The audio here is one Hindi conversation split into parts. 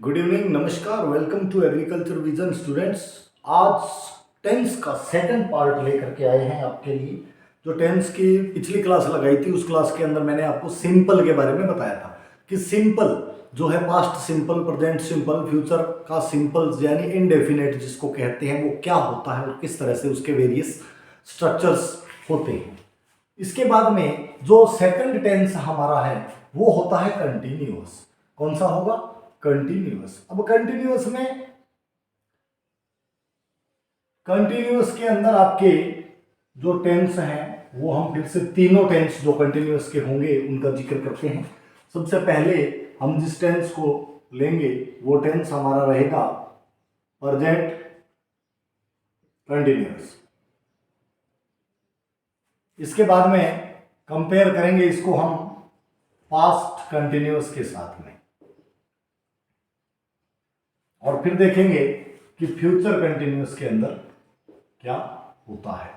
गुड इवनिंग, नमस्कार, welcome to agriculture vision students. आज टेंस का सेकंड पार्ट लेकर के आए हैं आपके लिए। जो टेंस की पिछली क्लास लगाई थी उस क्लास के अंदर मैंने आपको सिंपल के बारे में बताया था कि सिंपल जो है past simple, present simple, future का सिंपल यानी इनडेफिनेट जिसको कहते हैं वो क्या होता है और किस तरह से उसके वेरियस स्ट्रक्चर्स होते हैं। इसके बाद में जो सेकंड टेंस हमारा है वो होता है कंटिन्यूअस। कौन सा होगा? कंटिन्यूअस। अब कंटिन्यूअस के अंदर आपके जो टेंस हैं वो हम फिर से तीनों टेंस जो कंटिन्यूअस के होंगे उनका जिक्र करते हैं। सबसे पहले हम जिस टेंस को लेंगे वो टेंस हमारा रहेगा प्रेजेंट कंटिन्यूअस। इसके बाद में कंपेयर करेंगे इसको हम पास्ट कंटिन्यूअस के साथ में, और फिर देखेंगे कि फ्यूचर कंटिन्यूअस के अंदर क्या होता है।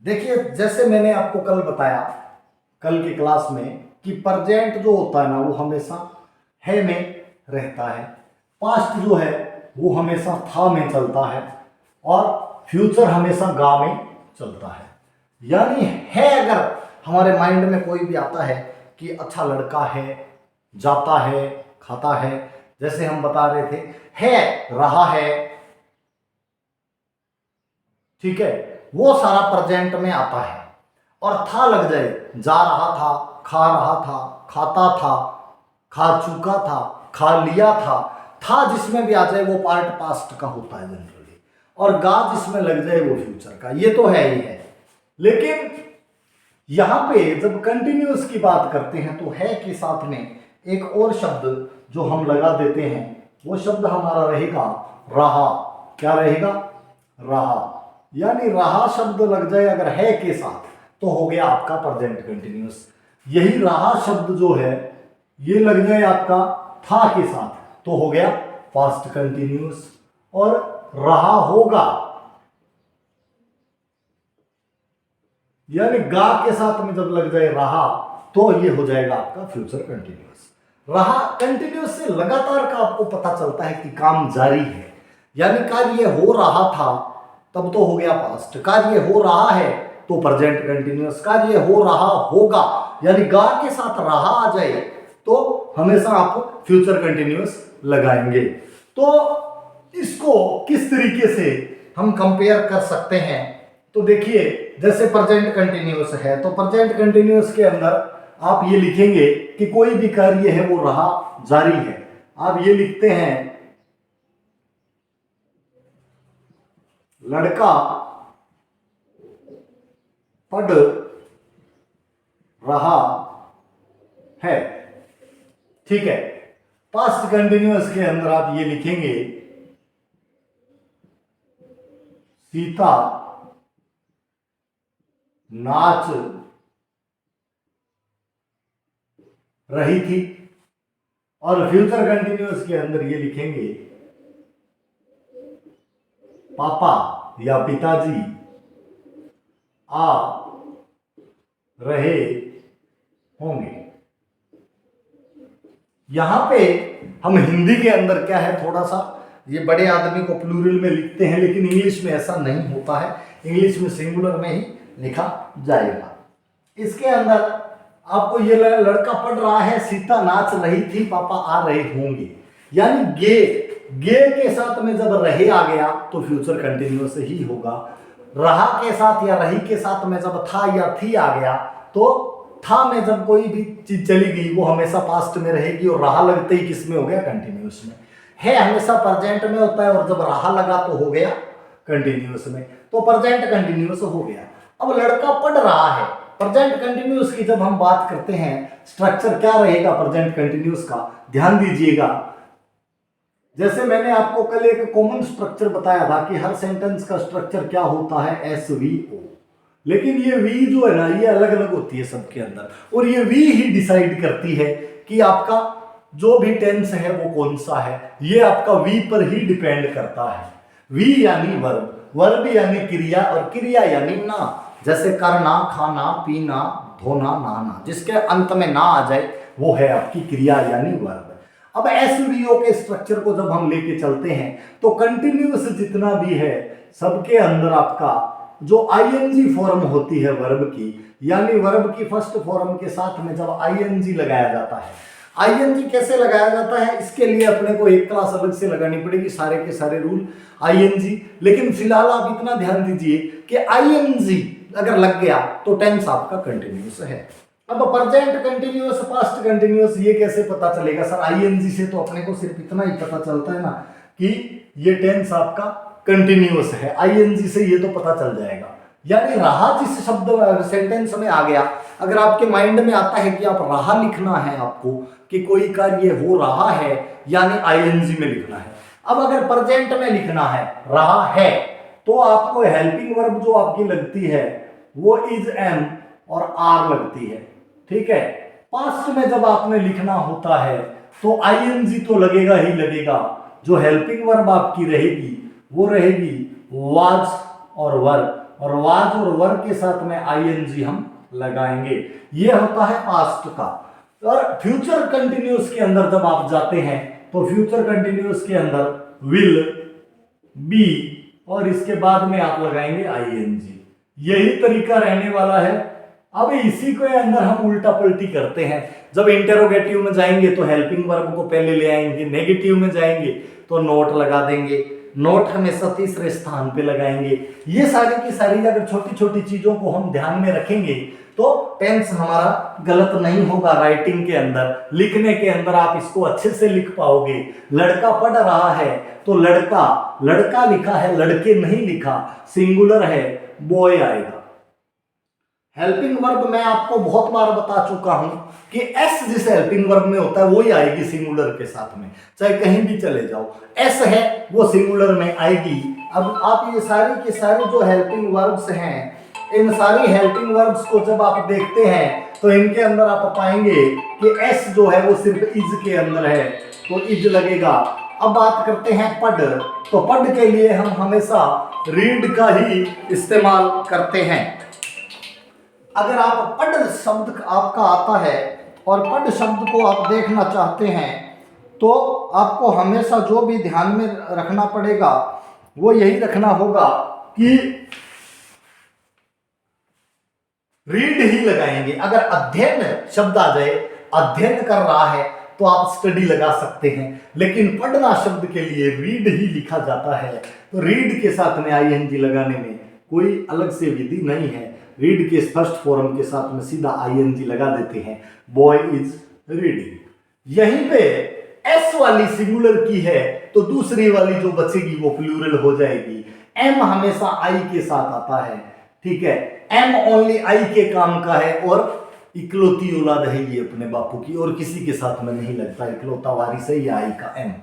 देखिए, जैसे मैंने आपको कल बताया कल की क्लास में कि प्रेजेंट जो होता है ना वो हमेशा है में रहता है, पास्ट जो है वो हमेशा था में चलता है, और फ्यूचर हमेशा गा में चलता है। यानी है अगर हमारे माइंड में कोई भी आता है कि अच्छा लड़का है, जाता है, खाता है, जैसे हम बता रहे थे है रहा है, ठीक है, वो सारा प्रेजेंट में आता है। और था लग जाए, जा रहा था, खा रहा था, खाता था, खा चुका था, खा लिया था जिसमें भी आ जाए वो पार्ट पास्ट का होता है जनरली, और गा जिसमें लग जाए वो फ्यूचर का। ये तो है ही है। लेकिन यहां पे जब कंटिन्यूअस की बात करते हैं तो है के साथ में एक और शब्द जो हम लगा देते हैं, वो शब्द हमारा रहेगा रहा। क्या रहेगा? रहा। यानी रहा शब्द लग जाए अगर है के साथ तो हो गया आपका प्रेजेंट कंटिन्यूअस। यही रहा शब्द जो है ये लग जाए आपका था के साथ तो हो गया पास्ट कंटिन्यूअस। और रहा होगा यानी गा के साथ में जब लग जाए रहा तो ये हो जाएगा आपका फ्यूचर कंटिन्यूअस। रहा कंटिन्यूअस से लगातार का आपको पता चलता है कि काम जारी है, यानी कार्य हो रहा था तब तो हो गया पास्ट, कार्य हो रहा है तो प्रेजेंट कंटिन्यूअस, कार्य हो रहा होगा यानी गा के साथ रहा आ जाए तो हमेशा आप फ्यूचर कंटिन्यूअस लगाएंगे। तो इसको किस तरीके से हम कंपेयर कर सकते हैं? तो देखिए, जैसे प्रेजेंट कंटिन्यूअस है तो प्रेजेंट कंटिन्यूअस के अंदर आप ये लिखेंगे कि कोई भी कार्य है वो रहा जारी है। आप ये लिखते हैं लड़का पढ़ रहा है, ठीक है। पास्ट कंटिन्यूअस के अंदर आप ये लिखेंगे सीता नाच रही थी, और फ्यूचर कंटिन्यूअस के अंदर ये लिखेंगे पापा या पिताजी आ रहे होंगे। यहां पे हम हिंदी के अंदर क्या है, थोड़ा सा ये बड़े आदमी को प्लूरल में लिखते हैं, लेकिन इंग्लिश में ऐसा नहीं होता है। इंग्लिश में सिंगुलर में ही लिखा जाएगा। इसके अंदर आपको ये लड़का पढ़ रहा है, सीता नाच रही थी, पापा आ रहे होंगे, यानी गे के साथ में जब रहे आ गया तो फ्यूचर कंटिन्यूअस ही होगा। रहा के साथ या रही के साथ में जब था या थी आ गया तो था में जब कोई भी चीज चली गई वो हमेशा पास्ट में रहेगी, और रहा लगते ही किस में हो गया? कंटिन्यूअस में। है हमेशा प्रेजेंट में होता है, और जब रहा लगा तो हो गया कंटिन्यूअस में, तो प्रेजेंट कंटिन्यूअस हो गया। अब लड़का पढ़ रहा है, प्रेजेंट कंटिन्यूअस की जब हम बात करते हैं स्ट्रक्चर क्या रहेगा प्रेजेंट कंटिन्यूअस का, ध्यान दीजिएगा। जैसे मैंने आपको कल एक कॉमन स्ट्रक्चर बताया था कि हर सेंटेंस का स्ट्रक्चर क्या होता है, SVO, लेकिन ये वी जो है ना ये अलग अलग होती है सबके अंदर, और ये वी ही डिसाइड करती है कि आपका जो भी टेंस है वो कौन सा है। ये आपका वी पर ही डिपेंड करता है। वी यानी वर्ब, वर्ब यानी क्रिया, और क्रिया यानी ना। जैसे करना, खाना, पीना, धोना, नहाना, जिसके अंत में ना आ जाए वो है आपकी क्रिया यानी वर्ब। अब एसवीओ के स्ट्रक्चर को जब हम लेके चलते हैं तो कंटिन्यूअस जितना भी है सबके अंदर आपका जो आईएनजी फॉर्म होती है वर्ब की, यानी वर्ब की फर्स्ट फॉर्म के साथ में जब आईएनजी लगाया जाता है। आईएनजी कैसे लगाया जाता है, इसके लिए अपने को एक क्लास अलग से लगानी पड़ेगी, सारे के सारे रूल आईएनजी। लेकिन फिलहाल आप इतना ध्यान दीजिए कि आईएनजी अगर लग गया तो टेंस आपका कंटिन्यूअस है। अब प्रेजेंट कंटिन्यूअस, पास्ट कंटिन्यूअस ये कैसे पता चलेगा सर? आईएनजी से तो अपने को सिर्फ इतना ही पता चलता है ना कि ये टेंस आपका कंटिन्यूअस है, आईएनजी से ये तो पता चल जाएगा। यानी रहा जिस शब्द सेंटेंस में आ गया, अगर आपके माइंड में आता है कि आप रहा लिखना है आपको, कि कोई कार्य हो रहा है, यानी आईएनजी में लिखना है। अब अगर प्रेजेंट में लिखना है रहा है तो आपको हेल्पिंग वर्ब जो आपकी लगती है वो इज, एम और आर लगती है, ठीक है। पास्ट में जब आपने लिखना होता है तो आईएनजी तो लगेगा ही लगेगा। जो हेल्पिंग वर्ब आपकी रहेगी वो रहेगी वाज और वर, और वाज और वर के साथ में आईएनजी हम लगाएंगे। ये होता है पास्ट का। और फ्यूचर कंटिन्यूअस के अंदर जब आप जाते हैं तो फ्यूचर कंटिन्यूअस के अंदर विल, बी और इसके बाद में आप लगाएंगे आईएनजी। यही तरीका रहने वाला है। अब इसी के अंदर हम उल्टा पलटी करते हैं। जब इंटेरोगेटिव में जाएंगे तो हेल्पिंग वर्ब को पहले ले आएंगे, नेगेटिव में जाएंगे तो नोट लगा देंगे, नोट हमेशा तीसरे स्थान पे लगाएंगे। ये सारी की सारी अगर छोटी छोटी चीजों को हम ध्यान में रखेंगे तो टेंस हमारा गलत नहीं होगा। राइटिंग के अंदर, लिखने के अंदर आप इसको अच्छे से लिख पाओगे। लड़का पढ़ रहा है तो लड़का, लड़का लिखा है, लड़के नहीं लिखा, सिंगुलर है, बॉय आएगा। हेल्पिंग वर्ब मैं आपको बहुत बार बता चुका हूं कि एस जिस हेल्पिंग वर्ब में होता है वही आएगी सिंगुलर के साथ में, चाहे कहीं भी चले जाओ, एस है वो सिंगुलर में आएगी। अब आप ये सारी की सारी जो हेल्पिंग वर्ब्स हैं, इन सारी हेल्पिंग वर्ब्स को जब आप देखते हैं तो इनके अंदर आप पाएंगे कि एस जो है वो सिर्फ इज के अंदर है तो इज लगेगा। अब बात करते हैं पढ़, तो पढ़ के लिए हम हमेशा रीड का ही इस्तेमाल करते हैं। अगर आप पढ़ शब्द आपका आता है और पढ़ शब्द को आप देखना चाहते हैं तो आपको हमेशा जो भी ध्यान में रखना पड़ेगा वो यही रखना होगा कि रीड ही लगाएंगे। अगर अध्ययन शब्द आ जाए, अध्ययन कर रहा है तो आप स्टडी लगा सकते हैं, लेकिन पढ़ना शब्द के लिए रीड ही लिखा जाता है तो रीड के साथ में आईएनजी लगाने में कोई अलग से विधि नहीं है। रीड के फर्स्ट फॉर्म के साथ में सीधा आईएनजी लगा देते हैं, बॉय इज रीडिंग। यहीं पे एस वाली सिंगुलर की है तो दूसरी वाली जो बचेगी वो प्लूरल हो जाएगी। एम हमेशा आई के साथ आता है, ठीक है, एम ओनली आई के काम का है और इकलौती औलाद है ये अपने बापू की और किसी के साथ में नहीं लगता, इकलौता वारिस है ये आई का एम।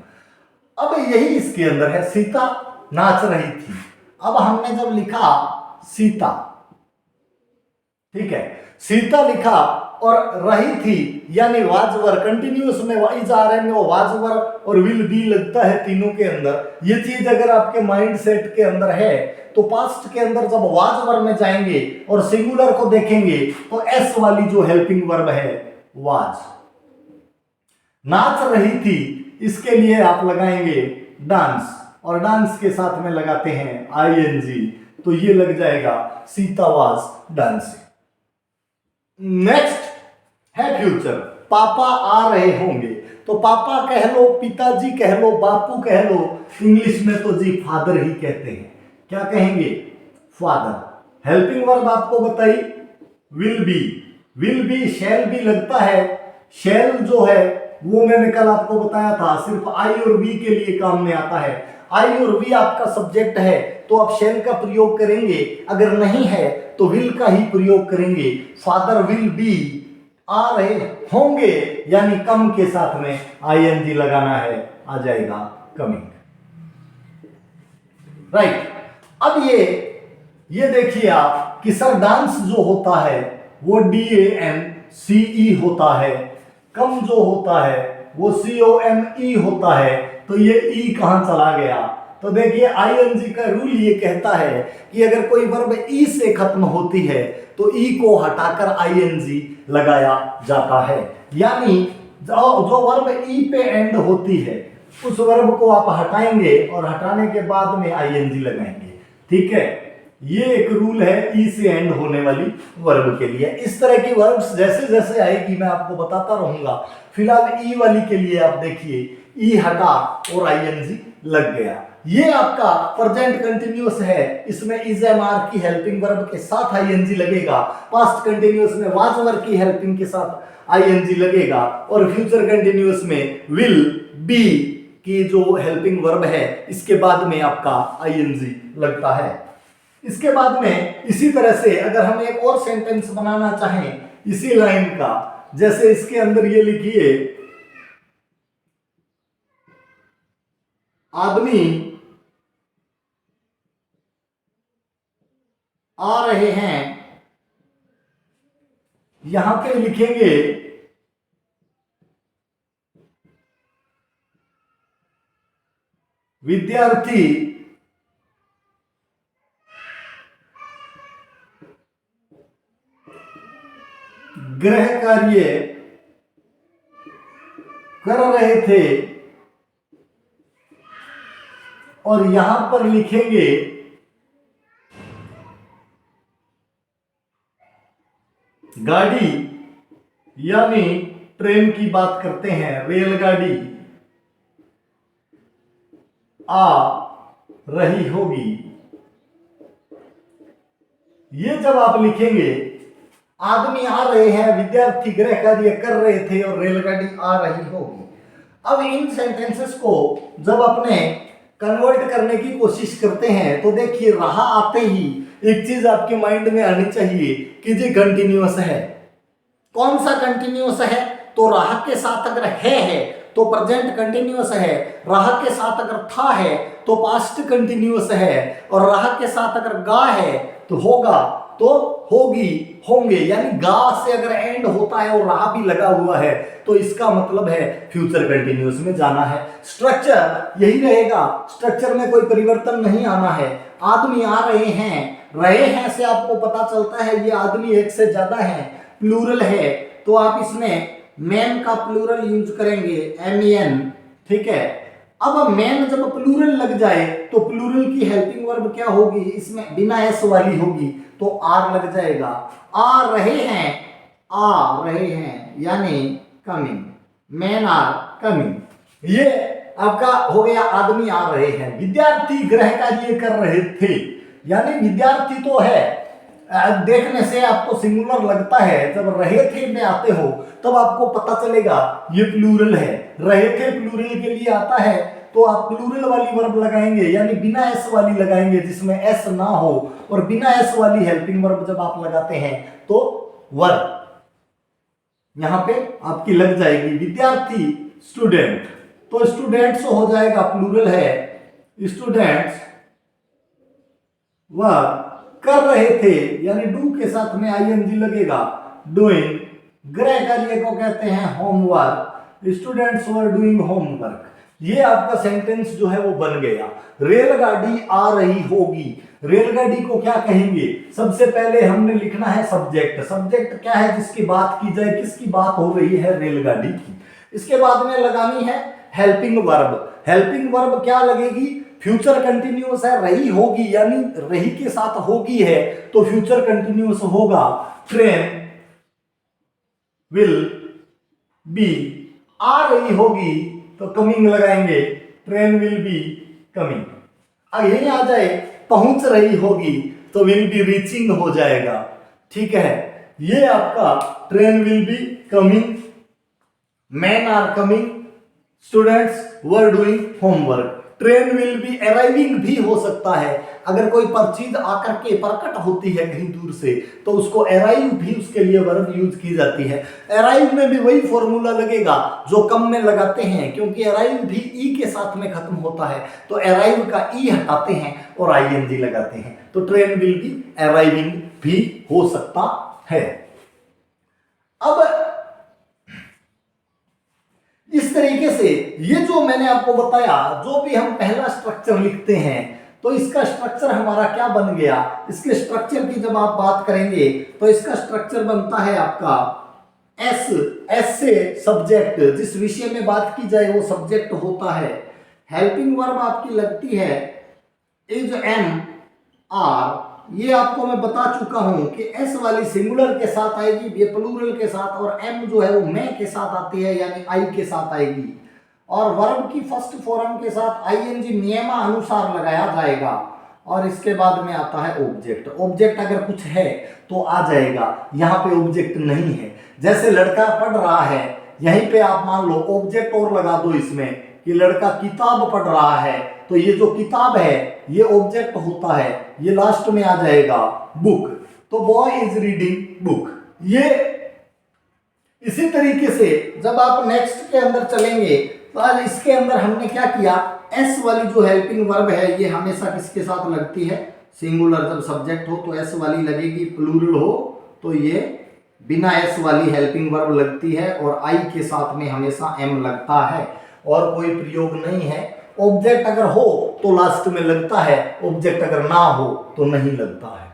अब यही इसके अंदर है, सीता नाच रही थी। अब हमने जब लिखा सीता, ठीक है, सीता लिखा और रही थी यानी वाजवर, कंटिन्यूअस में वाइज आ रहे में वो वाजवर और विल बी लगता है तीनों के अंदर। ये चीज अगर आपके माइंड सेट के अंदर है तो पास्ट के अंदर जब वाजवर में जाएंगे और सिंगुलर को देखेंगे तो एस वाली जो हेल्पिंग वर्ब है वाज। नाच रही थी, इसके लिए आप लगाएंगे डांस और डांस के साथ में लगाते हैं आईएनजी तो ये लग जाएगा सीता वाज डांसिंग। नेक्स्ट है फ्यूचर, पापा आ रहे होंगे तो पापा कह लो, पिताजी कह लो, बापू कह लो, इंग्लिश में तो जी फादर ही कहते हैं। क्या कहेंगे? फादर। हेल्पिंग वर्ब आपको बताई will be, will be shall be लगता है। शैल जो है वो मैंने कल आपको बताया था सिर्फ आई और वी के लिए काम में आता है। आई और वी आपका सब्जेक्ट है तो आप शैल का प्रयोग करेंगे, अगर नहीं है तो विल का ही प्रयोग करेंगे। फादर विल बी आ रहे होंगे यानी कम के साथ में आईएनजी लगाना है, आ जाएगा कमिंग, राइट। अब ये देखिए आप कि सर डांस जो होता है वो DANCE होता है, कम जो होता है वो COME होता है, तो ये ई कहां चला गया? तो देखिए आईएनजी का रूल ये कहता है कि अगर कोई वर्ब ई से खत्म होती है तो ई को हटाकर आईएनजी लगाया जाता है। यानी जो वर्ब ई पे एंड होती है उस वर्ब को आप हटाएंगे और हटाने के बाद में आईएनजी लगाएंगे। ठीक है, ये एक रूल है ई से एंड होने वाली वर्ब के लिए। इस तरह की वर्ब्स जैसे जैसे आएगी मैं आपको बताता रहूंगा। फिलहाल ई वाली के लिए आप देखिए, ई हटा और आईएनजी लग गया। ये आपका प्रेजेंट कंटिन्यूअस है, इसमें इज एम आर की हेल्पिंग वर्ब के साथ आईएनजी लगेगा। पास्ट कंटिन्यूअस में वाज वर्ब की हेल्पिंग के साथ आईएनजी लगेगा और फ्यूचर कंटिन्यूअस में विल बी की जो हेल्पिंग वर्ब है इसके बाद में आपका आईएनजी लगता है। इसके बाद में इसी तरह से अगर हम एक और सेंटेंस बनाना चाहें इसी लाइन का, जैसे इसके अंदर ये लिखिए, आदमी आ रहे हैं, यहां पे लिखेंगे विद्यार्थी गृह कार्य कर रहे थे और यहां पर लिखेंगे गाड़ी, यानी ट्रेन की बात करते हैं, रेलगाड़ी आ रही होगी। ये जब आप लिखेंगे आदमी आ रहे हैं, विद्यार्थी गृह कार्य कर रहे थे और रेलगाड़ी आ रही होगी। अब इन सेंटेंसेस को जब अपने कन्वर्ट करने की कोशिश करते हैं तो देखिए रहा आते ही एक चीज आपके माइंड में आनी चाहिए कि ये कंटिन्यूअस है। कौन सा कंटिन्यूअस है? तो रहा के साथ अगर है तो प्रेजेंट कंटिन्यूअस है, रहा के साथ अगर था है तो पास्ट कंटिन्यूअस है, और रहा के साथ अगर गा है तो होगा, तो होगी, होंगे। यानी गा से अगर एंड होता है और रहा भी लगा हुआ है तो इसका मतलब है फ्यूचर कंटिन्यूअस में जाना है। स्ट्रक्चर यही रहेगा, स्ट्रक्चर में कोई परिवर्तन नहीं आना है। आदमी आ रहे हैं से आपको पता चलता है ये आदमी एक से ज्यादा है, प्लूरल है, तो आप इसमें मैन का प्लूरल यूज करेंगे, MEN। ठीक है, अब मैन जब प्लूरल लग जाए तो प्लूरल की हेल्पिंग वर्ब क्या होगी? इसमें बिना एस वाली होगी तो आर लग जाएगा। आ रहे हैं यानी कमिंग, मैन आर कमिंग। ये आपका हो गया आदमी आ रहे हैं। विद्यार्थी गृह कार्य कर रहे थे, यानी विद्यार्थी तो है, देखने से आपको सिंगुलर लगता है, जब रहे थे में आते हो तब आपको पता चलेगा ये प्लूरल है। रहे थे प्लूरल के लिए आता है तो आप प्लूरल वाली वर्ब लगाएंगे, यानी बिना एस वाली लगाएंगे जिसमें एस ना हो, और बिना एस वाली हेल्पिंग वर्ब जब आप लगाते हैं तो वर्ब यहां पे आपकी लग जाएगी। विद्यार्थी स्टूडेंट, तो स्टूडेंट्स हो जाएगा, प्लूरल है, स्टूडेंट्स वह कर रहे थे, यानी डू के साथ में आईएनजी लगेगा, डूइंग। गृह कार्य को कहते हैं homework, students were doing homework. ये आपका सेंटेंस जो है वो बन गया। रेलगाड़ी आ रही होगी, रेलगाड़ी को क्या कहेंगे? सबसे पहले हमने लिखना है सब्जेक्ट। सब्जेक्ट क्या है? जिसकी बात की जाए, किसकी बात हो रही है? रेलगाड़ी की। इसके बाद में लगानी है हेल्पिंग वर्ब। हेल्पिंग वर्ब क्या लगेगी? फ्यूचर कंटिन्यूअस है, रही होगी, यानी रही के साथ होगी है तो फ्यूचर कंटिन्यूअस होगा। ट्रेन विल बी, आ रही होगी तो कमिंग लगाएंगे, ट्रेन विल बी कमिंग। अब यही आ जाए पहुंच रही होगी तो विल बी रीचिंग हो जाएगा। ठीक है, ये आपका train will be coming, man are coming, students were doing homework. Train will be arriving भी हो सकता है, अगर कोई चीज आकर के प्रकट होती है कहीं दूर से तो उसको अराइव भी उसके लिए वर्ब यूज की जाती है। अराइव में भी वही फॉर्मूला लगेगा जो कम में लगाते हैं, क्योंकि अराइव भी ई के साथ में खत्म होता है तो अराइव का ई हटाते हैं और आईएनजी लगाते हैं, तो ट्रेन विल बी अराइविंग भी हो सकता है। अब इस तरीके से ये जो मैंने आपको बताया, जो भी हम पहला स्ट्रक्चर लिखते हैं तो इसका स्ट्रक्चर हमारा क्या बन गया, इसके स्ट्रक्चर की जब आप बात करेंगे तो इसका स्ट्रक्चर बनता है आपका एस। एस से सब्जेक्ट, जिस विषय में बात की जाए वो सब्जेक्ट होता है। हेल्पिंग वर्ब आपकी लगती है इज एम आर। ये आपको मैं बता चुका हूं कि एस वाली सिंगुलर के साथ आएगी, ये प्लूरल के साथ, और एम जो है वो मैं के साथ आती है यानी आई के साथ आएगी। और वर्ब की फर्स्ट फॉर्म के साथ आईएनजी नियमानुसार लगाया जाएगा, और इसके बाद में आता है ऑब्जेक्ट। ऑब्जेक्ट अगर कुछ है तो आ जाएगा, यहाँ पे ऑब्जेक्ट नहीं है। जैसे लड़का पढ़ रहा है, यहीं पे आप मान लो ऑब्जेक्ट और लगा दो इसमें कि लड़का किताब पढ़ रहा है, तो ये जो किताब है ये ऑब्जेक्ट होता है, ये लास्ट में आ जाएगा बुक। तो बॉय इज रीडिंग बुक। ये इसी तरीके से जब आप नेक्स्ट के अंदर चलेंगे तो आज इसके अंदर हमने क्या किया, एस वाली जो हेल्पिंग वर्ब है ये हमेशा किसके साथ लगती है, सिंगुलर। जब सब्जेक्ट हो तो एस वाली लगेगी, प्लूरल हो तो ये बिना एस वाली हेल्पिंग वर्ब लगती है, और आई के साथ में हमेशा एम लगता है, और कोई प्रयोग नहीं है। ऑब्जेक्ट अगर हो तो लास्ट में लगता है, ऑब्जेक्ट अगर ना हो तो नहीं लगता है।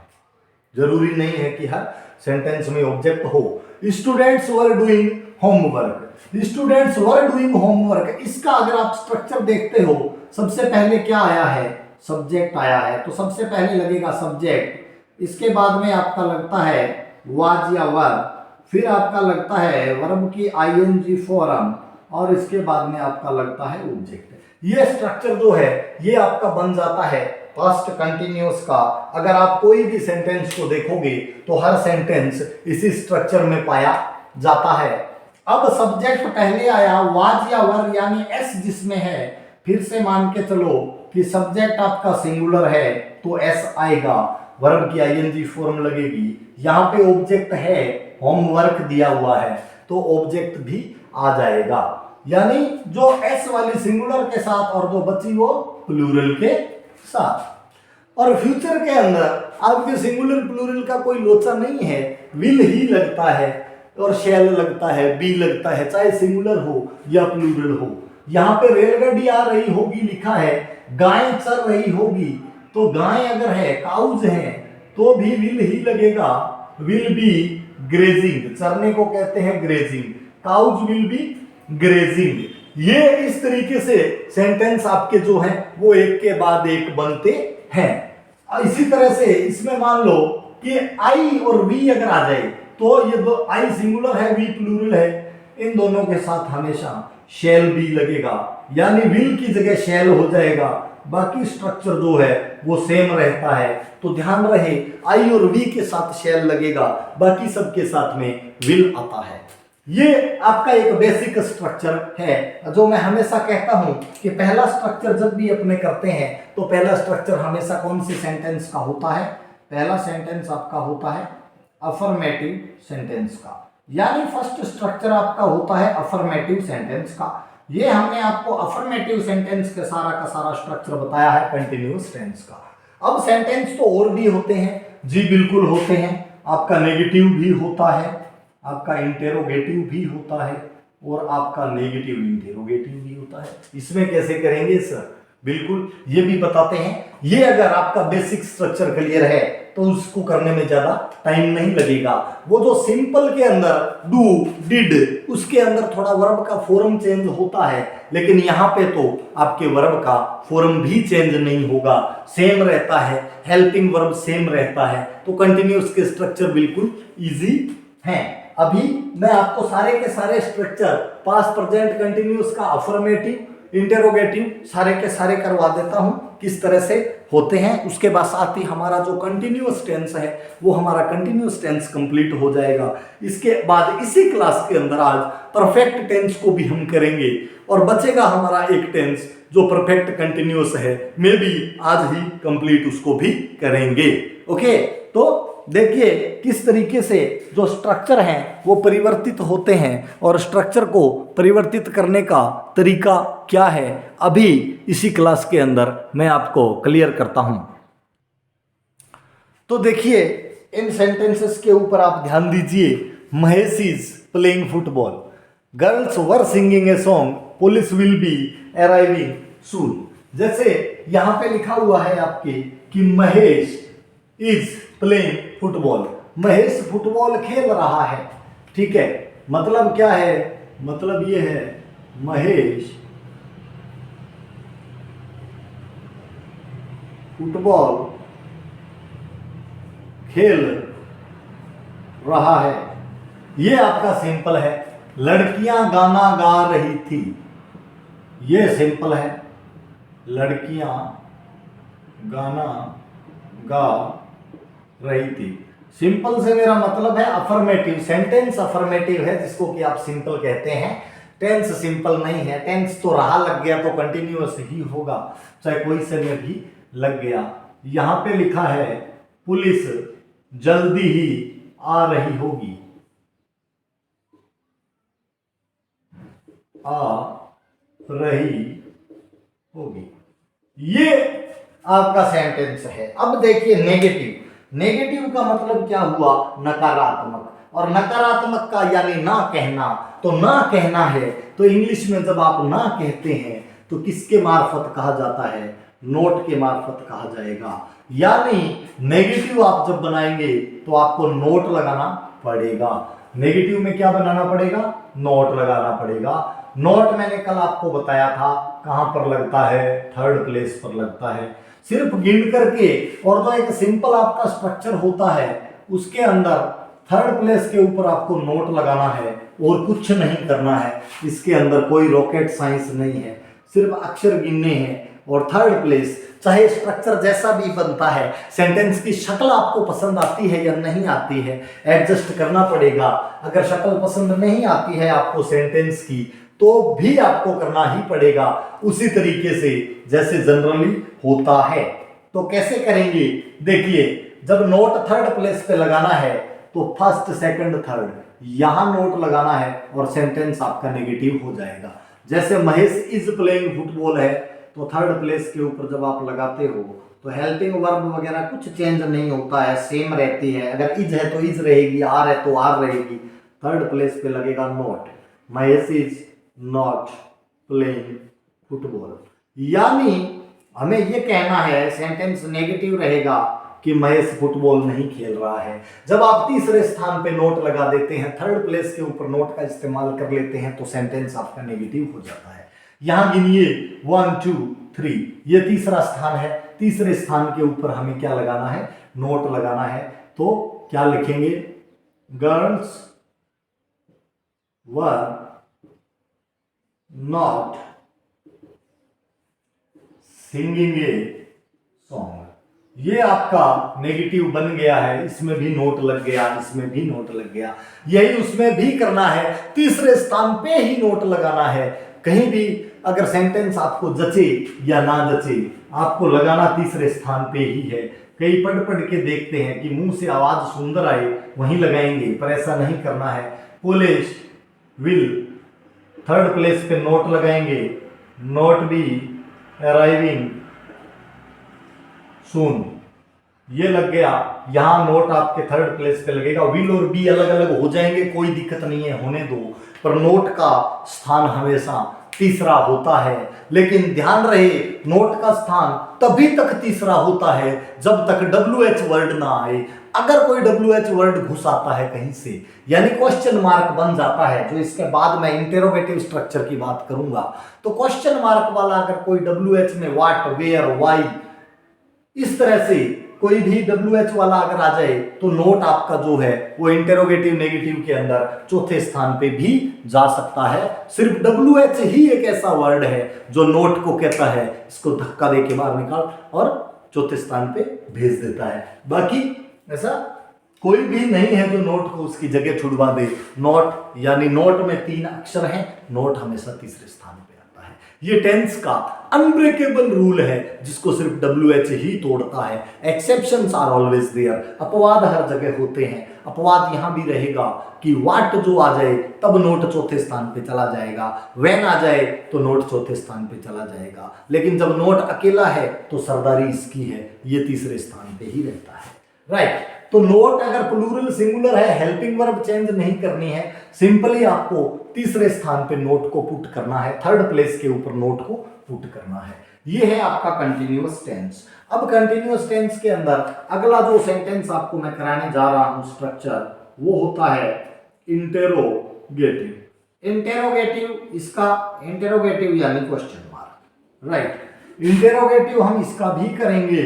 जरूरी नहीं है कि हर सेंटेंस में ऑब्जेक्ट हो। Students were doing homework, students were doing homework, इसका अगर आप स्ट्रक्चर देखते हो सबसे पहले क्या आया है, सब्जेक्ट आया है, तो सबसे पहले लगेगा सब्जेक्ट, इसके बाद में आपका लगता है वाज या वर्ब, फिर आपका लगता है वर्ब की आईएनजी फॉर्म, और इसके बाद में आपका लगता है ऑब्जेक्ट। ये स्ट्रक्चर जो है ये आपका बन जाता है पास्ट कंटिन्यूअस का। अगर आप कोई भी सेंटेंस को देखोगे तो हर सेंटेंस इसी स्ट्रक्चर में पाया जाता है। अब सब्जेक्ट पहले आया, वाज या वर यानी एस जिसमें है, फिर से मान के चलो कि सब्जेक्ट आपका सिंगुलर है तो एस आएगा, वर्ब की आईएनजी फॉर्म लगेगी, यहाँ पे ऑब्जेक्ट है, होमवर्क दिया हुआ है तो ऑब्जेक्ट भी आ जाएगा। यानी जो एस वाली सिंगुलर के साथ और जो बची वो प्लूरल के साथ। और फ्यूचर के अंदर आपके सिंगुलर प्लूरल का कोई लोचा नहीं है, विल ही लगता है और शैल लगता है, बी लगता है, चाहे सिंगुलर हो या प्लूरल हो। यहाँ पे रेलगाड़ी आ रही होगी लिखा है, गाय चल रही होगी तो गाय अगर है, काउज है तो भी विल ही लगेगा, विल बी ग्रेजिंग, चरने को कहते हैं grazing, cows will be grazing. ये इस तरीके से सेंटेंस आपके जो है वो एक के बाद एक बनते हैं। इसी तरह से इसमें मान लो कि आई और वी अगर आ जाए तो ये दो, आई सिंगुलर है, वी प्लूरल है, इन दोनों के साथ हमेशा शैल बी लगेगा, यानी विल की जगह शैल हो जाएगा, बाकी स्ट्रक्चर जो है वो सेम रहता है। तो ध्यान रहे आई और वी के साथ शैल लगेगा, बाकी सबके साथ में विल आता है। ये आपका एक बेसिक स्ट्रक्चर है जो मैं हमेशा कहता हूं कि पहला स्ट्रक्चर जब भी अपने करते हैं तो पहला स्ट्रक्चर हमेशा कौन सी सेंटेंस का होता है, पहला सेंटेंस आपका होता है अफर्मेटिव सेंटेंस का, यानी फर्स्ट स्ट्रक्चर आपका होता है अफर्मेटिव सेंटेंस का। ये हमने आपको अफर्मेटिव सेंटेंस का सारा स्ट्रक्चर बताया है कंटिन्यूअस टेंस का। अब सेंटेंस तो और भी होते हैं जी, बिल्कुल होते हैं, आपका नेगेटिव भी होता है, आपका इंटेरोगेटिव भी होता है, और आपका नेगेटिव इंटेरोगेटिव भी होता है। इसमें कैसे करेंगे सर, बिल्कुल ये भी बताते हैं। ये अगर आपका बेसिक स्ट्रक्चर क्लियर है तो उसको करने में ज्यादा टाइम नहीं लगेगा। वो जो सिंपल के अंदर डू डिड, उसके अंदर थोड़ा वर्ब का फॉर्म चेंज होता है, लेकिन यहाँ पे तो आपके वर्ब का फॉर्म भी चेंज नहीं होगा, सेम रहता है, हेल्पिंग वर्ब सेम रहता है, तो कंटिन्यूअस के स्ट्रक्चर बिल्कुल इजी हैं। अभी मैं आपको सारे के सारे स्ट्रक्चर पास्ट प्रेजेंट कंटिन्यूअस का, अफर्मेटिव, इंटेरोगेटिव सारे के सारे करवा देता हूं किस तरह से होते हैं। उसके बाद साथ ही हमारा जो कंटिन्यूअस टेंस है वो हमारा कंटिन्यूअस टेंस कंप्लीट हो जाएगा। इसके बाद इसी क्लास के अंदर आज परफेक्ट टेंस को भी हम करेंगे, और बचेगा हमारा एक टेंस जो परफेक्ट कंटिन्यूअस है, मे बी आज ही कंप्लीट उसको भी करेंगे। ओके, तो देखिए किस तरीके से जो स्ट्रक्चर हैं वो परिवर्तित होते हैं, और स्ट्रक्चर को परिवर्तित करने का तरीका क्या है अभी इसी क्लास के अंदर मैं आपको क्लियर करता हूं। तो देखिए इन सेंटेंसेस के ऊपर आप ध्यान दीजिए। Mahesh is playing football, girls were singing a song, police will be arriving soon. जैसे यहां पे लिखा हुआ है आपके कि Mahesh is playing football, Mahesh football खेल रहा है। ठीक है, मतलब क्या है, मतलब ये है महेश फुटबॉल खेल रहा है। ये आपका सिंपल है। लड़कियां गाना गा रही थी, ये सिंपल है। लड़कियां गाना गा रही थी। सिंपल से मेरा मतलब है अफर्मेटिव, सेंटेंस अफर्मेटिव है जिसको कि आप सिंपल कहते हैं। टेंस सिंपल नहीं है। टेंस तो रहा लग गया तो कंटिन्यूअस ही होगा, चाहे कोई समय भी लग गया। यहां पे लिखा है पुलिस जल्दी ही आ रही होगी, आ रही होगी। ये आपका सेंटेंस है। अब देखिए नेगेटिव। नेगेटिव का मतलब क्या हुआ, नकारात्मक। और नकारात्मक का यानी ना कहना, तो ना कहना है तो इंग्लिश में जब आप ना कहते हैं तो किसके मार्फत कहा जाता है, नोट के मार्फत कहा जाएगा। यानी नेगेटिव आप जब बनाएंगे तो आपको नोट लगाना पड़ेगा। नेगेटिव में क्या बनाना पड़ेगा, नोट लगाना पड़ेगा। नोट मैंने कल आपको बताया था कहां पर लगता है, थर्ड प्लेस पर लगता है। सिर्फ गिन करके, और जो एक सिंपल आपका स्ट्रक्चर होता है उसके अंदर थर्ड प्लेस के ऊपर आपको नोट लगाना है और कुछ नहीं करना है। इसके अंदर कोई रॉकेट साइंस नहीं है, सिर्फ अक्षर गिनने हैं। और थर्ड प्लेस, चाहे स्ट्रक्चर जैसा भी बनता है, सेंटेंस की शक्ल आपको पसंद आती है या नहीं आती है, एडजस्ट करना पड़ेगा। अगर शक्ल पसंद नहीं आती है आपको सेंटेंस की तो भी आपको करना ही पड़ेगा उसी तरीके से जैसे जनरली होता है। तो कैसे करेंगे, देखिए जब नोट थर्ड प्लेस पे लगाना है तो फर्स्ट सेकंड थर्ड यहां नोट लगाना है और सेंटेंस आपका नेगेटिव हो जाएगा। जैसे महेश इज प्लेइंग फुटबॉल है तो थर्ड प्लेस के ऊपर जब आप लगाते हो तो हेल्पिंग वर्ब वगैरह कुछ चेंज नहीं होता है, सेम रहती है। अगर इज है तो इज रहेगी, आर है तो आर रहेगी। थर्ड प्लेस पे लगेगा not, Mahesh is not playing football. यानी हमें ये कहना है सेंटेंस नेगेटिव रहेगा कि महेश फुटबॉल नहीं खेल रहा है। जब आप तीसरे स्थान पे नोट लगा देते हैं, थर्ड प्लेस के ऊपर नोट का इस्तेमाल कर लेते हैं तो सेंटेंस आपका नेगेटिव हो जाता है। यहां गिनिए 1 2 3, ये तीसरा स्थान है। तीसरे स्थान के ऊपर हमें क्या लगाना है, नोट लगाना है। तो क्या लिखेंगे, girls were not singing a song. ये आपका नेगेटिव बन गया है, इसमें भी नोट लग गया, इसमें भी नोट लग गया। यही उसमें भी करना है, तीसरे स्थान पे ही नोट लगाना है। कहीं भी अगर सेंटेंस आपको जचे या ना जचे, आपको लगाना तीसरे स्थान पे ही है। कई पढ़ पढ़ के देखते हैं कि मुंह से आवाज सुंदर आए वहीं लगाएंगे, पर ऐसा नहीं करना है। पुलिस विल थर्ड प्लेस पे नोट लगाएंगे, नोट बी अराइविंग सून। ये लग गया, यहां नोट आपके थर्ड प्लेस पे लगेगा। विल और बी अलग अलग हो जाएंगे, कोई दिक्कत नहीं है, होने दो। पर नोट का स्थान हमेशा तीसरा होता है। लेकिन ध्यान रहे, नोट का स्थान तभी तक तीसरा होता है जब तक WH वर्ड ना आए। अगर कोई WH वर्ड घुस आता है कहीं से, यानी क्वेश्चन मार्क बन जाता है, जो इसके बाद मैं इंटेरोगेटिव स्ट्रक्चर की बात करूंगा, तो क्वेश्चन मार्क वाला अगर कोई WH में व्हाट, वेयर, व्हाई, इस तरह से कोई भी WH वाला अगर आ जाए तो नोट आपका जो है वो इंटेरोगेटिव नेगेटिव के अंदर चौथे स्थान पे भी जा सकता है। सिर्फ WH ही एक ऐसा वर्ड है जो नोट को कहता है इसको धक्का दे के बाहर निकाल और चौथे स्थान पे भेज देता है। बाकी ऐसा कोई भी नहीं है जो नोट को उसकी जगह छुड़वा दे। नोट यानी नोट में 3 अक्षर हैं, नोट हमेशा तीसरे स्थान पे आता है। ये टेंस का अनब्रेकेबल रूल है जिसको सिर्फ WH ही तोड़ता है। एक्सेप्शंस आर ऑलवेज देयर, अपवाद हर जगह होते हैं। अपवाद यहां भी रहेगा कि व्हाट जो आ जाए तब नोट चौथे स्थान पे चला जाएगा, व्हेन आ जाए तो नोट चौथे स्थान पे चला जाएगा। लेकिन जब नोट अकेला है तो सरदारी इसकी है, ये तीसरे स्थान पे ही रहता है। राइट, तो नोट अगर प्लूरल सिंगुलर है, हेल्पिंग वर्ब चेंज नहीं करनी है, सिंपली आपको तीसरे स्थान पे नोट को पुट करना है, थर्ड प्लेस के ऊपर नोट को पुट करना है। ये है आपका कंटिन्यूअस टेंस। अब कंटिन्यूअस टेंस के अंदर अगला जो सेंटेंस आपको मैं कराने जा रहा हूं स्ट्रक्चर, वो होता है इंटेरोगेटिव। इंटेरोगेटिव, इसका इंटेरोगेटिव यानी क्वेश्चन मार्क, राइट। इंटेरोगेटिव हम इसका भी करेंगे,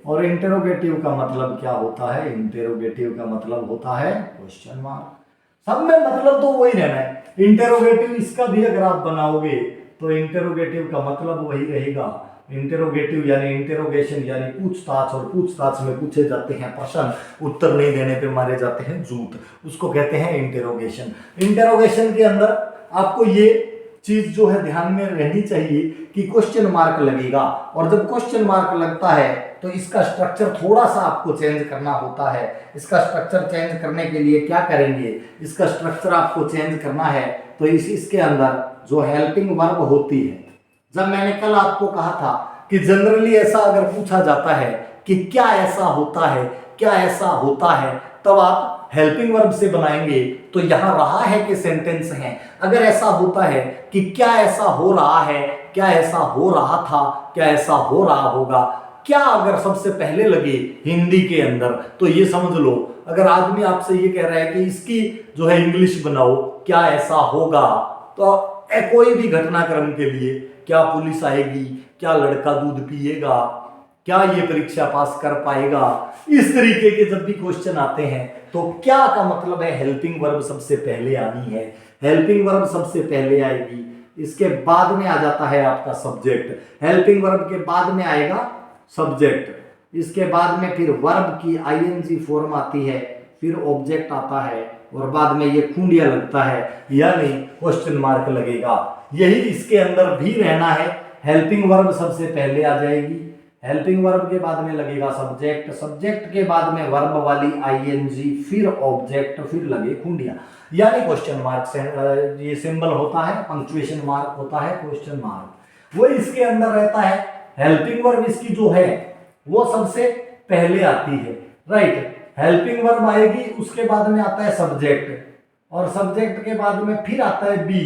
और इंटेरोगेटिव का मतलब क्या होता है? इंटेरोगेटिव का मतलब होता है क्वेश्चन मार्क। सब में मतलब तो वही रहना है। इंटेरोगेटिव इसका भी अगर आप बनाओगे तो इंटेरोगेटिव का मतलब वही रहेगा। इंटेरोगेटिव यानी इंटेरोगेशन यानी पूछताछ, और पूछताछ में पूछे जाते हैं प्रश्न, उत्तर नहीं देने पे मारे जाते हैं जूत, उसको कहते हैं इंटेरोगेशन। इंटेरोगेशन के अंदर आपको ये चीज जो है ध्यान में रहनी चाहिए कि क्वेश्चन मार्क लगेगा, और जब क्वेश्चन मार्क लगता है तो इसका स्ट्रक्चर थोड़ा सा आपको चेंज करना होता है। इसका स्ट्रक्चर चेंज करने के लिए क्या करेंगे? इसका स्ट्रक्चर आपको चेंज करना है तो इसके अंदर जो हेल्पिंग वर्ब होती है, जब मैंने कल आपको कहा था कि जनरली ऐसा अगर पूछा जाता है कि क्या ऐसा होता है, क्या ऐसा होता है, तब आप हेल्पिंग वर्ब से बनाएंगे तो यहां रहा है कि सेंटेंस है। अगर ऐसा होता है कि क्या ऐसा हो रहा है, क्या ऐसा हो रहा था, क्या ऐसा हो रहा होगा, क्या अगर सबसे पहले लगे हिंदी के अंदर तो ये समझ लो, अगर आदमी आपसे ये कह रहा है कि इसकी जो है इंग्लिश बनाओ, क्या ऐसा होगा, तो कोई भी घटनाक्रम के लिए, क्या पुलिस आएगी, क्या लड़का दूध पिएगा, क्या ये परीक्षा पास कर पाएगा, इस तरीके के जब भी क्वेश्चन आते हैं तो क्या का मतलब है हेल्पिंग वर्ब सबसे पहले आनी है। हेल्पिंग वर्ब सबसे पहले आएगी, इसके बाद में आ जाता है आपका सब्जेक्ट। हेल्पिंग वर्ब के बाद में आएगा सब्जेक्ट, इसके बाद में फिर वर्ब की आईएनजी फॉर्म आती है, फिर ऑब्जेक्ट आता है, और बाद में ये खूंडिया लगता है, यानी क्वेश्चन मार्क लगेगा। यही इसके अंदर भी रहना है। हेल्पिंग वर्ब सबसे पहले आ जाएगी, हेल्पिंग वर्ब के बाद में लगेगा सब्जेक्ट, सब्जेक्ट के बाद में वर्ब वाली आईएनजी, फिर ऑब्जेक्ट, फिर लगे खूंडिया, यानी क्वेश्चन मार्क से ये सिंबल होता है, पंक्चुएशन मार्क होता है, क्वेश्चन मार्क वो इसके अंदर रहता है। हेल्पिंग वर्ब इसकी जो है वो सबसे पहले आती है, राइट। हेल्पिंग वर्ब आएगी, उसके बाद में आता है सब्जेक्ट, और सब्जेक्ट के बाद में फिर आता है बी,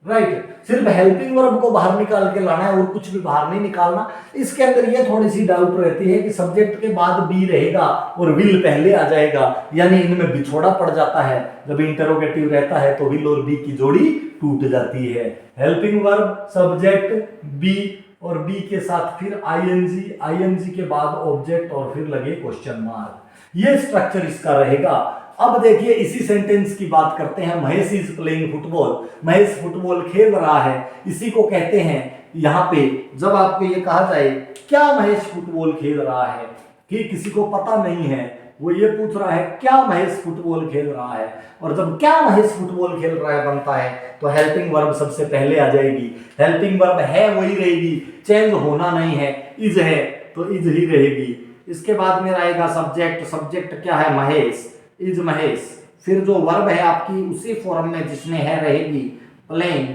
राइट। सिर्फ हेल्पिंग वर्ब को बाहर निकाल के लाना है और कुछ भी बाहर नहीं निकालना। इसके अंदर ये थोड़ी सी डाउट रहती है कि सब्जेक्ट के बाद बी रहेगा और विल पहले आ जाएगा, यानी इनमें बिछोड़ा पड़ जाता है। जब इंटरोगेटिव रहता है तो विल और बी की जोड़ी टूट जाती है। हेल्पिंग वर्ब, सब्जेक्ट, बी, और बी के साथ फिर आईएनजी, आईएनजी के बाद ऑब्जेक्ट, और फिर लगे क्वेश्चन मार्क। ये स्ट्रक्चर इसका रहेगा। अब देखिए इसी सेंटेंस की बात करते हैं। Mahesh is playing football, Mahesh football खेल रहा है, इसी को कहते हैं यहाँ पे जब आपको ये कहा जाए क्या महेश फुटबॉल खेल रहा है, कि किसी को पता नहीं है, वो ये पूछ रहा है क्या महेश फुटबॉल खेल रहा है, और जब क्या महेश फुटबॉल खेल रहा है बनता है तो हेल्पिंग वर्ब सबसे पहले आ जाएगी। हेल्पिंग वर्ब है वही रहेगी, चेंज होना नहीं है, इज है तो इज ही रहेगी। इसके बाद में आएगा सब्जेक्ट, सब्जेक्ट क्या है? महेश, इज महेश, फिर जो वर्ब है आपकी उसी फॉर्म में जिसमें है रहेगी, प्लेइंग।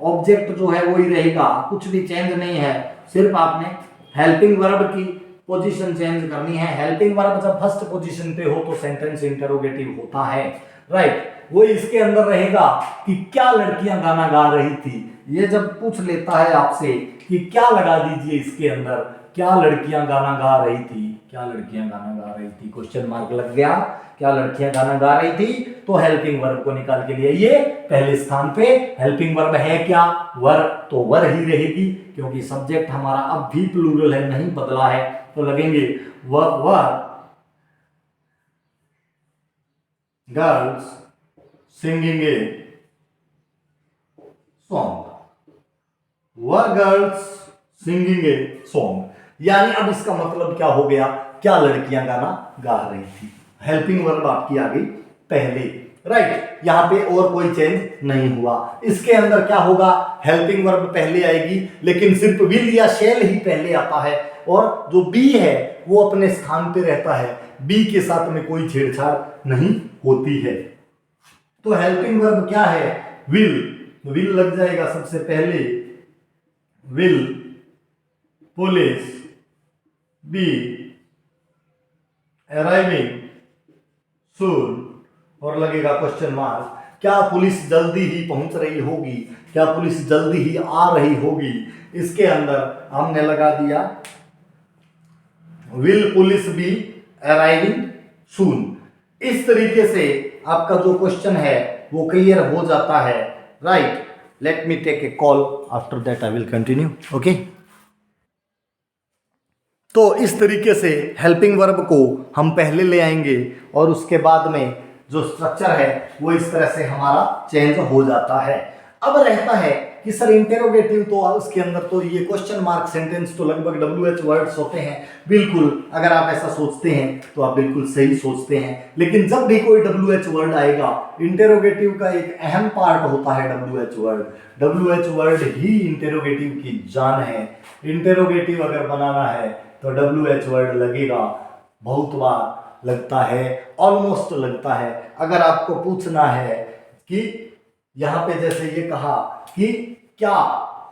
ऑब्जेक्ट जो है वही रहेगा, कुछ भी चेंज नहीं है, सिर्फ आपने हेल्पिंग वर्ब की पोजीशन चेंज करनी है। हेल्पिंग वर्ब जब फर्स्ट पोजीशन पे हो तो सेंटेंस इंटरोगेटिव होता है, राइट। वो इसके अंदर रहेगा कि क्या लड़कियां गाना गा रही थी, ये जब पूछ लेता है आपसे कि क्या लगा दीजिए इसके अंदर, क्या लड़कियां गाना गा रही थी, क्या लड़कियां गाना गा रही थी, क्वेश्चन मार्क लग गया, क्या लड़कियां गाना गा रही थी, तो हेल्पिंग वर्ब को निकाल के लिए ये पहले स्थान पे। हेल्पिंग वर्ब है क्या? वर, तो वर ही रहेगी, क्योंकि सब्जेक्ट हमारा अब भी प्लूरल है, नहीं बदला है, तो लगेंगे were girls singing a song, were girls singing a song, यानी अब इसका मतलब क्या हो गया? क्या लड़कियां गाना गा रही थी। हेल्पिंग वर्ब आपकी आ गई पहले, राइट। यहां पे और कोई चेंज नहीं हुआ। इसके अंदर क्या होगा? हेल्पिंग वर्ब पहले आएगी, लेकिन सिर्फ विल या शैल ही पहले आता है, और जो बी है वो अपने स्थान पे रहता है, बी के साथ में कोई छेड़छाड़ नहीं होती है। तो हेल्पिंग वर्ब क्या है? विल, विल लग जाएगा सबसे पहले, विल पुलिस बी अराइविंग सून, और लगेगा क्वेश्चन मार्क। क्या पुलिस जल्दी ही पहुंच रही होगी, क्या पुलिस जल्दी ही आ रही होगी, इसके अंदर हमने लगा दिया विल पुलिस बी अराइविंग सून। इस तरीके से आपका जो क्वेश्चन है वो क्लियर हो जाता है, right. Let me take a call, after that I will continue, okay. तो इस तरीके से हेल्पिंग वर्ब को हम पहले ले आएंगे और उसके बाद में जो स्ट्रक्चर है वो इस तरह से हमारा चेंज हो जाता है। अब रहता है कि सर इंटेरोगेटिव, तो उसके अंदर तो ये क्वेश्चन मार्क सेंटेंस तो लगभग WH वर्ड्स होते हैं। बिल्कुल, अगर आप ऐसा सोचते हैं तो आप बिल्कुल सही सोचते हैं, लेकिन जब भी कोई WH वर्ड आएगा, इंटेरोगेटिव का एक अहम पार्ट होता है WH वर्ड। WH वर्ड ही इंटेरोगेटिव की जान है। इंटेरोगेटिव अगर बनाना है तो WH वर्ड लगेगा, बहुत बार लगता है, ऑलमोस्ट लगता है। अगर आपको पूछना है कि यहाँ पे जैसे ये कहा कि क्या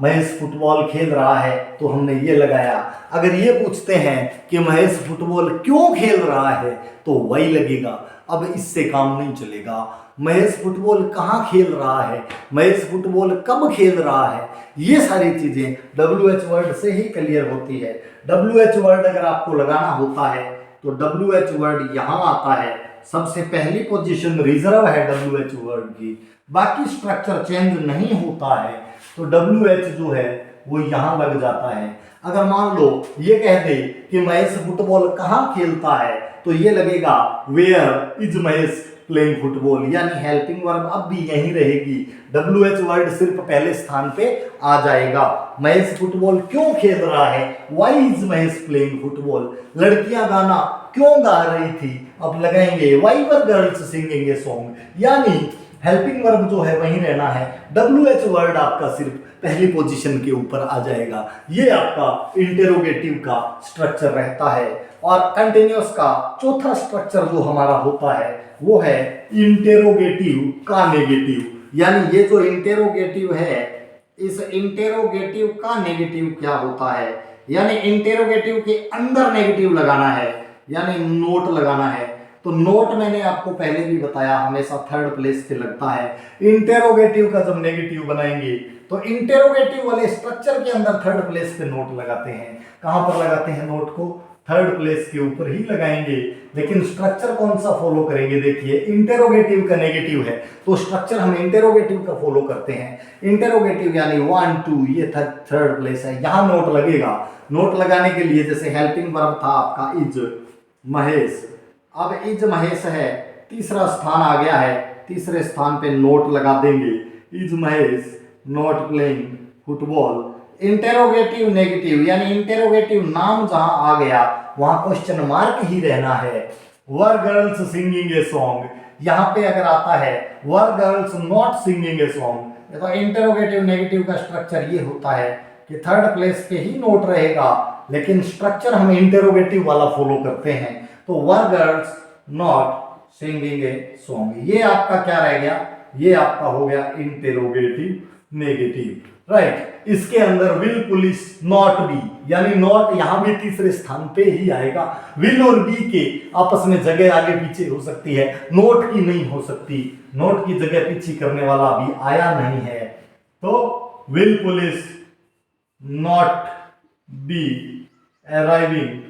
महेश फुटबॉल खेल रहा है, तो हमने ये लगाया। अगर ये पूछते हैं कि महेश फुटबॉल क्यों खेल रहा है, तो वही लगेगा। अब इससे काम नहीं चलेगा। महेश फुटबॉल कहाँ खेल रहा है, महेश फुटबॉल कब खेल रहा है, ये सारी चीजें WH वर्ड से ही क्लियर होती है। WH वर्ड अगर आपको लगाना होता है तो WH वर्ड यहाँ आता है, सबसे पहली पोजीशन रिजर्व है WH वर्ड की, बाकी स्ट्रक्चर चेंज नहीं होता है, तो WH जो है वो यहाँ लग जाता है। अगर मान लो ये कह दे कि महेश फुटबॉल कहाँ खेलता है, तो ये लगेगा where is Mahesh playing football, यानी हेल्पिंग वर्ब अब भी यहीं रहेगी। WH वर्ड सिर्फ पहले स्थान पे आ जाएगा। महेश फुटबॉल क्यों खेल रहा है, why is Mahesh playing football, लड़कियां गाना क्यों गा रही थी, अब लगाएंगे why were girls singing a song, यानी हेल्पिंग वर्ब जो है वहीं रहना है। WH वर्ड आपका सिर्फ पहली पोजीशन के ऊपर आ जाएगा। ये आपका इंटेरोगेटिव का स्ट्रक्चर रहता है। और कंटिन्यूअस का चौथा स्ट्रक्चर जो हमारा होता है वो है इंटेरोगेटिव का नेगेटिव, यानी ये जो इंटेरोगेटिव है, इस इंटेरोगेटिव का नेगेटिव क्या होता है, यानी इंटेरोगेटिव के अंदर नेगेटिव लगाना है, यानी नोट लगाना है। तो नोट मैंने आपको पहले भी बताया हमेशा थर्ड प्लेस पे लगता है। इंटेरोगेटिव का जब नेगेटिव बनाएंगे तो इंटेरोगेटिव वाले स्ट्रक्चर के अंदर थर्ड प्लेस पे नोट लगाते हैं। कहां पर लगाते हैं नोट को, थर्ड प्लेस के ऊपर ही लगाएंगे। लेकिन स्ट्रक्चर कौन सा फॉलो करेंगे, देखिए इंटेरोगेटिव का नेगेटिव है तो स्ट्रक्चर हम इंटेरोगेटिव का फॉलो करते हैं। इंटेरोगेटिव यानी 1 2, ये थर्ड प्लेस है, यहाँ नोट लगेगा। नोट लगाने के लिए जैसे हेल्पिंग वर्ब था आपका इज महेश, अब इज महेश है, तीसरा स्थान आ गया है, तीसरे स्थान पे नोट लगा देंगे, is Mahesh not playing football. Interrogative negative यानी इंटेरोगेटिव नाम जहां आ गया वहां क्वेश्चन मार्क ही रहना है। Were girls singing a song, यहाँ पे अगर आता है were girls not singing a song, तो इंटेरोगेटिव नेगेटिव का स्ट्रक्चर ये होता है कि थर्ड प्लेस पे ही नोट रहेगा, लेकिन स्ट्रक्चर हम इंटेरोगेटिव वाला फॉलो करते हैं। तो were girls not singing a song, ये आपका क्या रह गया, ये आपका हो गया इंटेरोगेटिव नेगेटिव, राइट। इसके अंदर विल पुलिस नॉट बी, यानी नॉट यहां भी तीसरे स्थान पे ही आएगा। विल और बी के आपस में जगह आगे पीछे हो सकती है, नोट की नहीं हो सकती, नोट की जगह पीछे करने वाला अभी आया नहीं है। तो will police not be arriving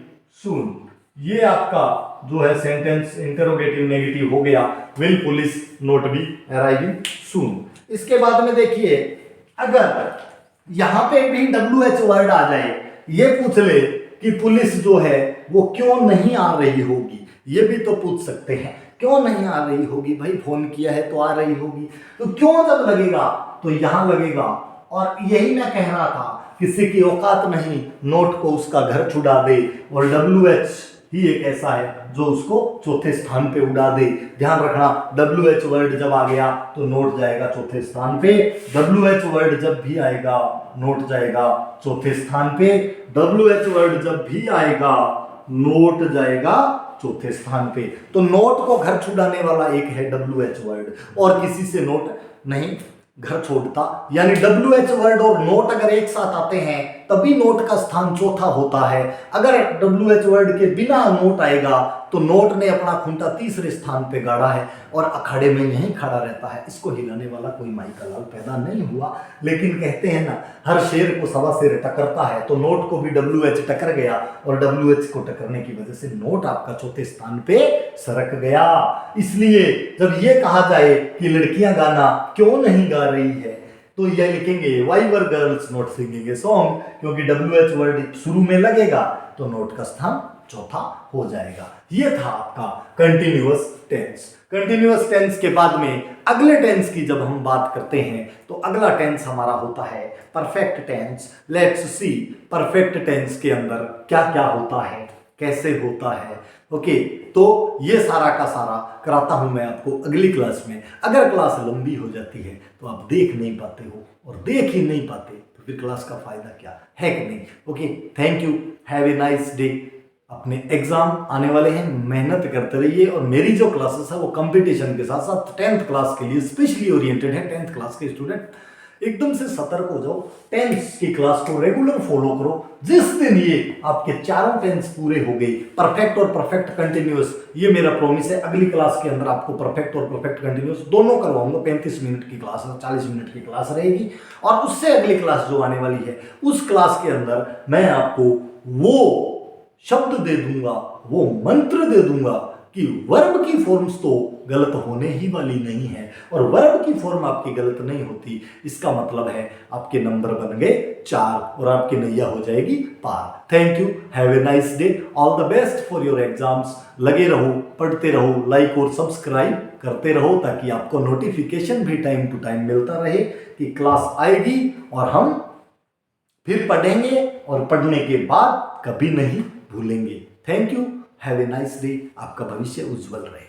soon, ये आपका जो है सेंटेंस इंटरोगेटिव नेगेटिव हो गया, will police not be arriving soon. इसके बाद में देखिए अगर यहां पे भी WH वर्ड आ जाए, ये पूछ ले कि पुलिस जो है वो क्यों नहीं आ रही होगी, ये भी तो पूछ सकते हैं, क्यों नहीं आ रही होगी, भाई फोन किया है तो आ रही होगी, तो क्यों जब लगेगा तो यहां लगेगा। और यही मैं कह रहा था, किसी की औकात नहीं नोट को उसका घर छुड़ा दे, और WH ही एक ऐसा है जो उसको चौथे स्थान पे उड़ा दे। ध्यान रखना, WH वर्ड जब आ गया तो नोट जाएगा चौथे स्थान पे, WH वर्ड जब भी आएगा नोट जाएगा चौथे स्थान पे, WH वर्ड जब भी आएगा नोट जाएगा चौथे स्थान पे। तो नोट को घर छुड़ाने वाला एक है WH वर्ड, और किसी से नोट नहीं घर छोड़ता, यानी WH वर्ड और नोट अगर एक साथ आते हैं तभी नोट का स्थान चौथा होता है। अगर WH वर्ड के बिना नोट आएगा तो नोट ने अपना खूंटा तीसरे स्थान पे गाड़ा है और अखाड़े में यहीं खड़ा रहता है। इसको हिलाने वाला कोई माई का लाल पैदा नहीं हुआ। लेकिन कहते हैं ना, हर शेर को सवा शेर टकरता है, तो नोट को भी WH टकर गया और WH को टकरने की वजह से नोट आपका चौथे स्थान पे सरक गया। इसलिए जब ये कहा जाए कि लड़कियां गाना क्यों नहीं गा रही है, तो यह लिखेंगे why were girls not singing a song, क्योंकि WH वर्ड शुरू में लगेगा तो नोट का स्थान चौथा हो जाएगा। ये था आपका कंटिन्यूअस टेंस। कंटिन्यूअस टेंस के बाद में अगले टेंस की जब हम बात करते हैं तो अगला टेंस हमारा होता है perfect tense. Let's see perfect tense के अंदर क्या क्या होता है, कैसे होता है। ओके, तो ये सारा का सारा कराता हूं मैं आपको अगली क्लास में। अगर क्लास लंबी हो जाती है तो आप देख नहीं पाते हो, और देख ही नहीं पाते तो फिर क्लास का फायदा क्या है कि नहीं। Okay, thank you, have a nice day. अपने एग्जाम आने वाले हैं, मेहनत करते रहिए। और मेरी जो क्लासेस है वो कंपटीशन के साथ साथ 10th क्लास के लिए स्पेशली ओरिएंटेड है। 10th क्लास के स्टूडेंट एकदम से सतर्क हो जाओ, 10th की क्लास को रेगुलर फॉलो करो। जिस दिन ये आपके चारों टेंस पूरे हो गई, परफेक्ट और परफेक्ट कंटिन्यूअस, ये मेरा प्रॉमिस है, अगली क्लास के अंदर आपको परफेक्ट और परफेक्ट कंटिन्यूअस दोनों करवाऊंगा। 35 मिनट की क्लास है, 40 मिनट की क्लास रहेगी। और उससे अगली क्लास जो आने वाली है, उस क्लास के अंदर मैं आपको वो शब्द दे दूंगा, वो मंत्र दे दूंगा कि वर्ब की फॉर्म्स तो गलत होने ही वाली नहीं है। और वर्ब की फॉर्म आपकी गलत नहीं होती, इसका मतलब है आपके नंबर बन गए 4 और आपकी नैया हो जाएगी पार। Thank you, have a nice day, all the best for your exams. लगे रहो, पढ़ते रहो, लाइक और सब्सक्राइब करते रहो ताकि आपको नोटिफिकेशन भी टाइम टू टाइम मिलता रहे कि क्लास आएगी और हम फिर पढ़ेंगे और पढ़ने के बाद कभी नहीं भूलेंगे। Thank you, have a nice day. आपका भविष्य उज्जवल रहे।